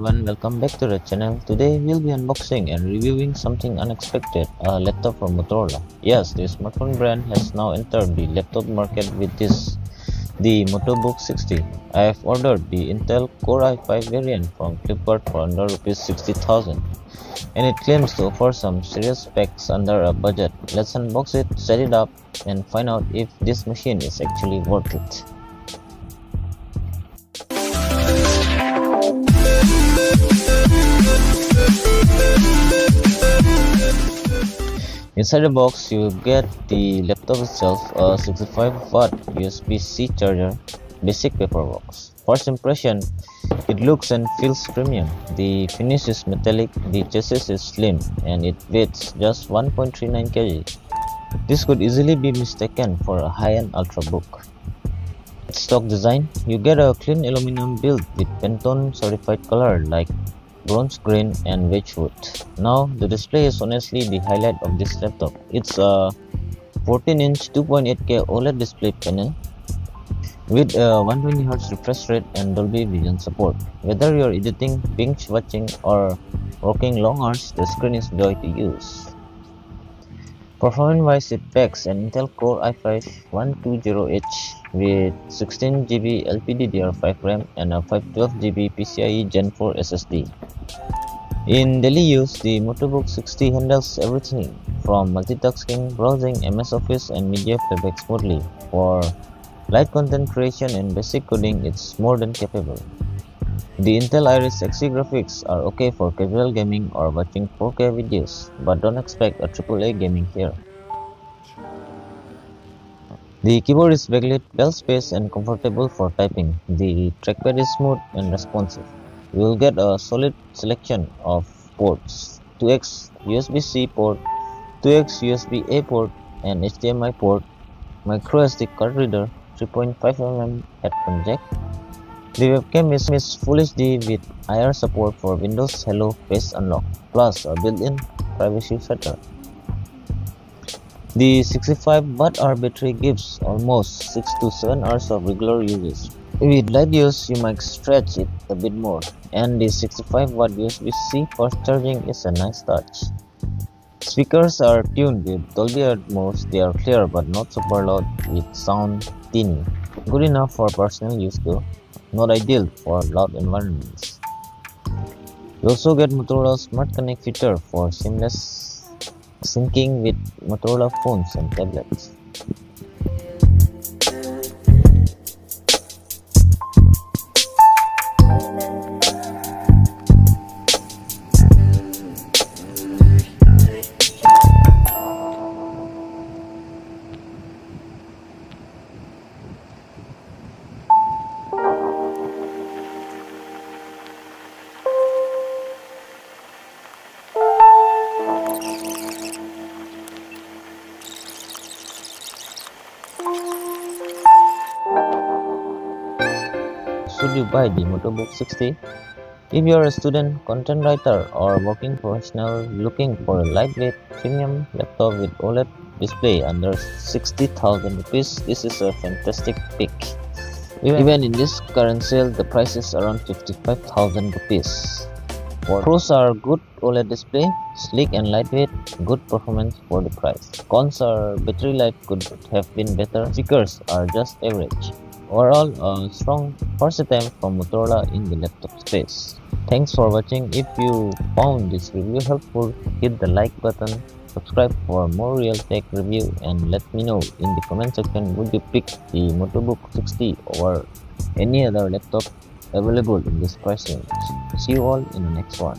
everyone, welcome back to the channel. Today we'll be unboxing and reviewing something unexpected, a laptop from Motorola. Yes, the smartphone brand has now entered the laptop market with the Moto Book 60. I have ordered the Intel Core i5 variant from Flipkart for under Rs 60,000 and it claims to offer some serious specs under a budget. Let's unbox it, set it up and find out if this machine is actually worth it. Inside the box, you get the laptop itself, a 65-watt USB-C charger, basic paper box. First impression, it looks and feels premium. The finish is metallic, the chassis is slim, and it weighs just 1.39 kg. This could easily be mistaken for a high-end ultrabook. Stock design, you get a clean aluminum build with Pantone certified color like bronze grain and beechwood. Now the display is honestly the highlight of this laptop. It's a 14-inch 2.8K OLED display panel with a 120Hz refresh rate and Dolby Vision support. Whether you're editing, binge watching or working long hours, the screen is joy to use. Performance-wise, it packs an Intel Core i5-120H with 16GB LPDDR5 RAM and a 512GB PCIe Gen 4 SSD. In daily use, the Moto Book 60 handles everything from multitasking, browsing, MS Office and media playback smoothly. For light content creation and basic coding, it's more than capable. The Intel Iris Xe graphics are okay for casual gaming or watching 4K videos, but don't expect a AAA gaming here. The keyboard is backlit, well-spaced and comfortable for typing. The trackpad is smooth and responsive. You will get a solid selection of ports: 2x USB-C port, 2x USB-A port and HDMI port, microSD card reader, 3.5mm headphone jack. The webcam is Full HD with IR support for Windows Hello Face Unlock, plus a built-in privacy filter. The 65Wh battery gives almost 6 to 7 hours of regular usage. With light use, you might stretch it a bit more, and the 65W USB-C fast charging is a nice touch. Speakers are tuned with Dolby Atmos. They are clear but not super loud, with sound thin. Good enough for personal use though, not ideal for loud environments. You also get Motorola Smart Connect feature for seamless syncing with Motorola phones and tablets. Should you buy the Moto Book 60? If you are a student, content writer or working professional looking for a lightweight premium laptop with OLED display under 60,000 rupees, this is a fantastic pick. Even in this current sale, the price is around 55,000 rupees. Pros are good OLED display, sleek and lightweight, good performance for the price. Cons are battery life could have been better, speakers are just average. Overall, a strong first attempt from Motorola in the laptop space. Thanks for watching. If you found this review helpful, hit the like button, subscribe for more real tech review, and let me know in the comment section would you pick the Moto Book 60 over any other laptop available in this price range. See you all in the next one.